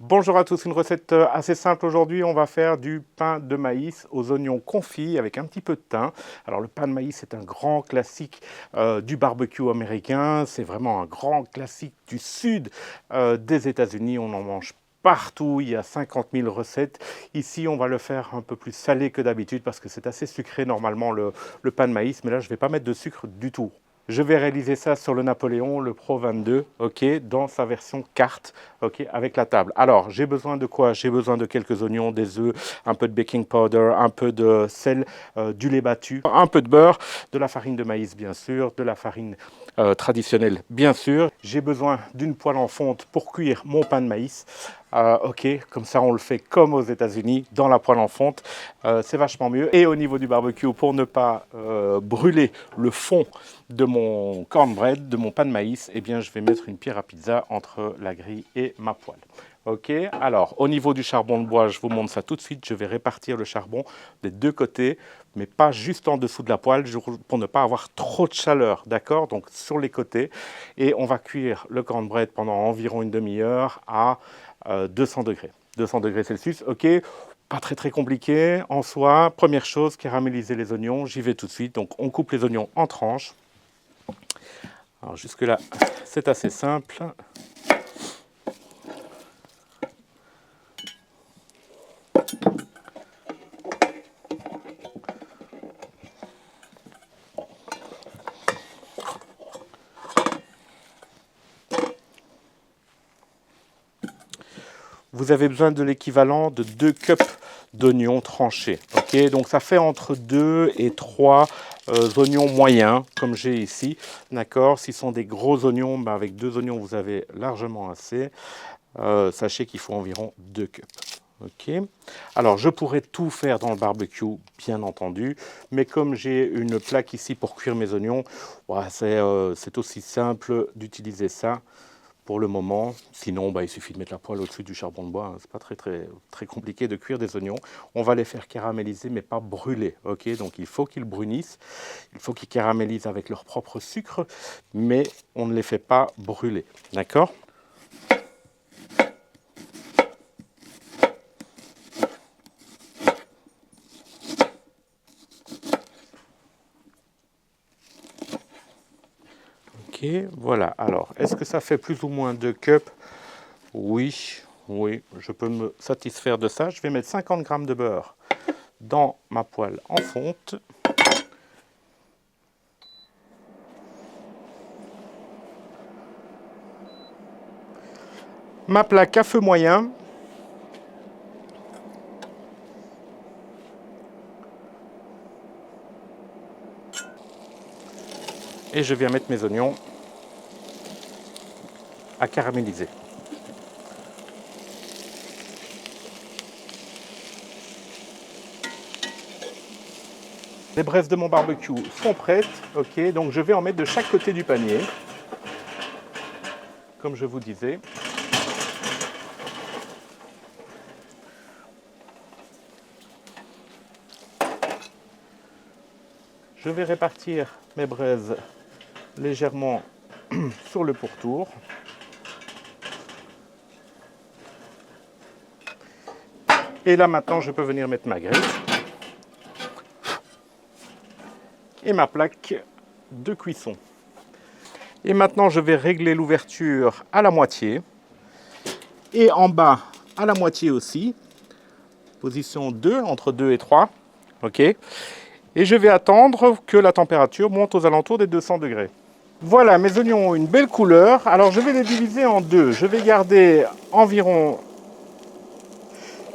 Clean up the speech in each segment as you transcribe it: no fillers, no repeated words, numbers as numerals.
Bonjour à tous, une recette assez simple aujourd'hui. On va faire du pain de maïs aux oignons confits avec un petit peu de thym. Alors le pain de maïs est un grand classique du barbecue américain. C'est vraiment un grand classique du sud des États-Unis. On en mange partout, il y a 50 000 recettes. Ici, on va le faire un peu plus salé que d'habitude parce que c'est assez sucré normalement le pain de maïs. Mais là, je ne vais pas mettre de sucre du tout. Je vais réaliser ça sur le Napoléon, le Pro 22, ok, dans sa version carte, ok, avec la table. Alors, j'ai besoin de quoi? J'ai besoin de quelques oignons, des œufs, un peu de baking powder, un peu de sel, du lait battu, un peu de beurre, de la farine de maïs, bien sûr, de la farine traditionnelle, bien sûr. J'ai besoin d'une poêle en fonte pour cuire mon pain de maïs. Ok, comme ça on le fait comme aux États-Unis, dans la poêle en fonte, c'est vachement mieux. Et au niveau du barbecue, pour ne pas brûler le fond de mon cornbread, de mon pain de maïs, eh bien je vais mettre une pierre à pizza entre la grille et ma poêle. Ok, alors au niveau du charbon de bois, je vous montre ça tout de suite. Je vais répartir le charbon des deux côtés, mais pas juste en dessous de la poêle pour ne pas avoir trop de chaleur, d'accord? Donc sur les côtés. Et on va cuire le cornbread pendant environ une demi-heure à 200 degrés. 200 degrés Celsius, ok. Pas très compliqué en soi. Première chose, caraméliser les oignons. J'y vais tout de suite. Donc on coupe les oignons en tranches. Alors jusque-là, c'est assez simple. Vous avez besoin de l'équivalent de 2 cups d'oignons tranchés. Okay, donc ça fait entre 2 et 3 oignons moyens, comme j'ai ici. D'accord. S'ils sont des gros oignons, ben avec 2 oignons, vous avez largement assez. Sachez qu'il faut environ 2 cups. Ok. Alors, je pourrais tout faire dans le barbecue, bien entendu, mais comme j'ai une plaque ici pour cuire mes oignons, ouais, c'est aussi simple d'utiliser ça pour le moment. Sinon, bah, il suffit de mettre la poêle au-dessus du charbon de bois. Hein. C'est pas très compliqué de cuire des oignons. On va les faire caraméliser, mais pas brûler. Ok, donc il faut qu'ils brunissent. Il faut qu'ils caramélisent avec leur propre sucre, mais on ne les fait pas brûler. D'accord? Ok, voilà. Alors, est-ce que ça fait plus ou moins 2 cups? Oui, oui, je peux me satisfaire de ça. Je vais mettre 50 grammes de beurre dans ma poêle en fonte. Ma plaque à feu moyen. Et je viens mettre mes oignons à caraméliser. Les braises de mon barbecue sont prêtes, ok, donc je vais en mettre de chaque côté du panier, comme je vous disais. Je vais répartir mes braises légèrement sur le pourtour. Et là maintenant, je peux venir mettre ma grille et ma plaque de cuisson. Et maintenant, je vais régler l'ouverture à la moitié et en bas à la moitié aussi. Position 2, entre 2 et 3. Ok. Et je vais attendre que la température monte aux alentours des 200 degrés. Voilà, mes oignons ont une belle couleur. Alors, je vais les diviser en deux. Je vais garder environ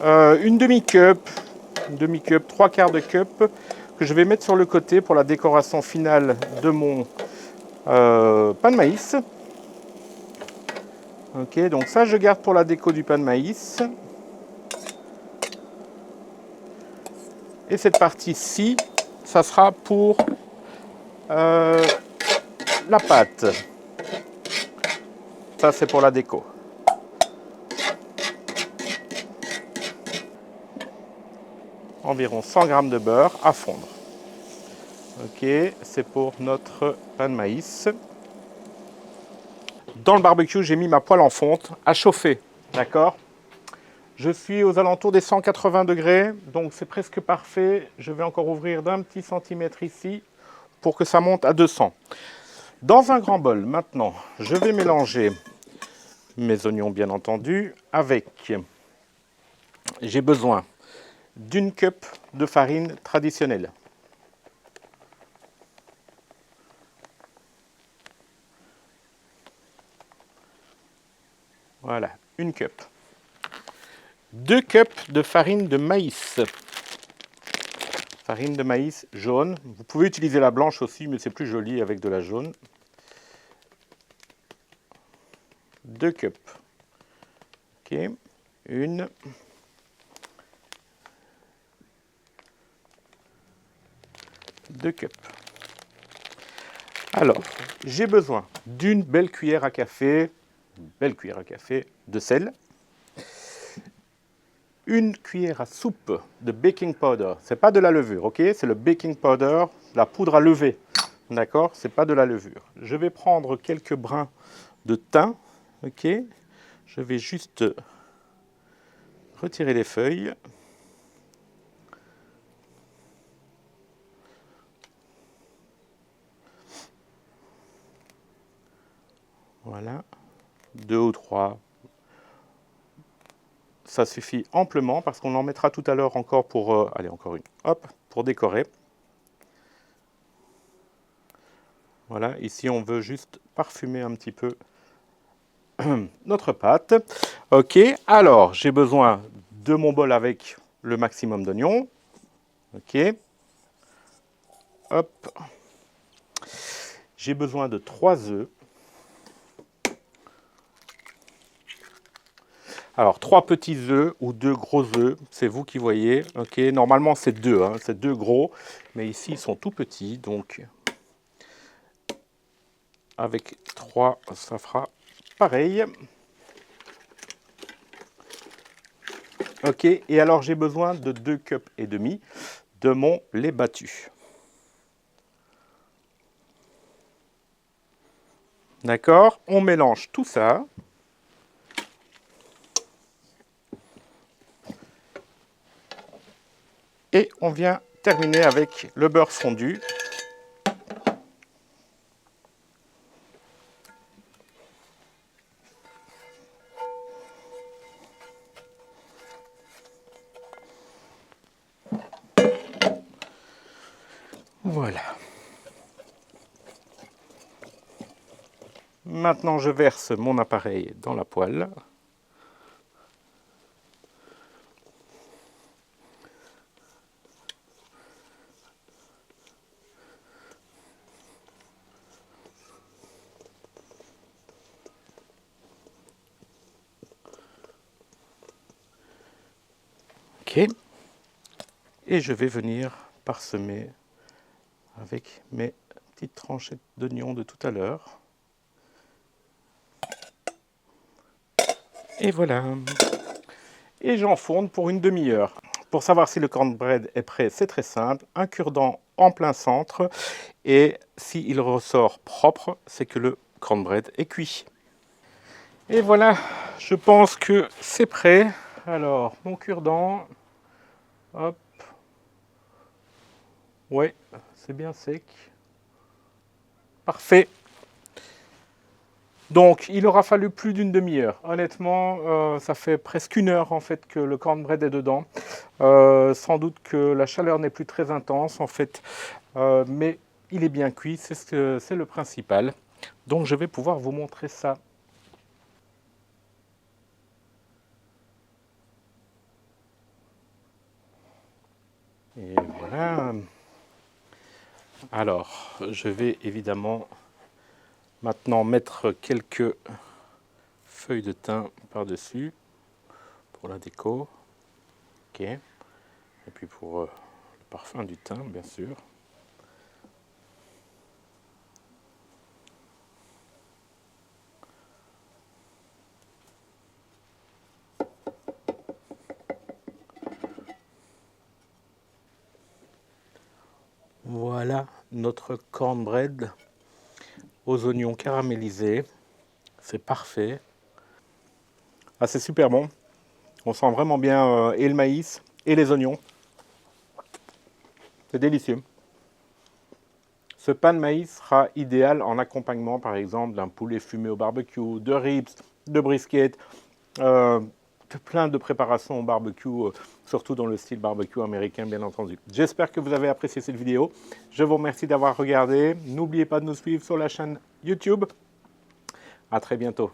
une demi-cup, 3/4 de cup, que je vais mettre sur le côté pour la décoration finale de mon pain de maïs. Ok, donc ça, je garde pour la déco du pain de maïs. Et cette partie-ci, ça sera pour la pâte. Ça, c'est pour la déco. Environ 100 g de beurre à fondre. Ok, c'est pour notre pain de maïs. Dans le barbecue, j'ai mis ma poêle en fonte à chauffer. D'accord? Je suis aux alentours des 180 degrés, donc c'est presque parfait. Je vais encore ouvrir d'un petit centimètre ici pour que ça monte à 200. Dans un grand bol, maintenant, je vais mélanger mes oignons, bien entendu, avec... J'ai besoin d'une cup de farine traditionnelle. Voilà, une cup. 2 cups de farine de maïs. Farine de maïs jaune. Vous pouvez utiliser la blanche aussi, mais c'est plus joli avec de la jaune. 2 cups. Ok. Une. Deux cups. Alors, j'ai besoin d'une belle cuillère à café, de sel. Une cuillère à soupe de baking powder. C'est pas de la levure, ok? C'est le baking powder, la poudre à lever. D'accord? C'est pas de la levure. Je vais prendre quelques brins de thym, ok? Je vais juste retirer les feuilles. Voilà. 2 ou 3. Ça suffit amplement parce qu'on en mettra tout à l'heure encore pour... allez, encore une. Hop, pour décorer. Voilà, ici on veut juste parfumer un petit peu notre pâte. Ok, alors j'ai besoin de mon bol avec le maximum d'oignons. Ok. Hop. J'ai besoin de 3 œufs. Alors 3 petits œufs ou 2 gros œufs, c'est vous qui voyez. Ok, normalement c'est 2, hein, c'est 2 gros, mais ici ils sont tout petits, donc avec 3 ça fera pareil. Ok, et alors j'ai besoin de 2 cups et demi de mon lait battu. D'accord, on mélange tout ça. Et on vient terminer avec le beurre fondu. Voilà. Maintenant, je verse mon appareil dans la poêle. Ok. Et je vais venir parsemer avec mes petites tranchettes d'oignons de tout à l'heure. Et voilà. Et j'enfourne pour une demi-heure. Pour savoir si le cornbread est prêt, c'est très simple. Un cure-dent en plein centre. Et s'il ressort propre, c'est que le cornbread est cuit. Et voilà, je pense que c'est prêt. Alors, mon cure-dent. Hop. Ouais, c'est bien sec. Parfait. Donc, il aura fallu plus d'une demi-heure. Honnêtement, ça fait presque une heure en fait que le cornbread est dedans. Sans doute que la chaleur n'est plus très intense en fait, mais il est bien cuit, c'est le principal. Donc, je vais pouvoir vous montrer ça. Et voilà. Alors, je vais évidemment maintenant mettre quelques feuilles de thym par-dessus pour la déco. Ok. Et puis pour le parfum du thym, bien sûr. Voilà notre cornbread aux oignons caramélisés. C'est parfait. Ah, c'est super bon. On sent vraiment bien et le maïs et les oignons. C'est délicieux. Ce pain de maïs sera idéal en accompagnement, par exemple, d'un poulet fumé au barbecue, de ribs, de brisket, de plein de préparations au barbecue, surtout dans le style barbecue américain, bien entendu. J'espère que vous avez apprécié cette vidéo. Je vous remercie d'avoir regardé. N'oubliez pas de nous suivre sur la chaîne YouTube. À très bientôt.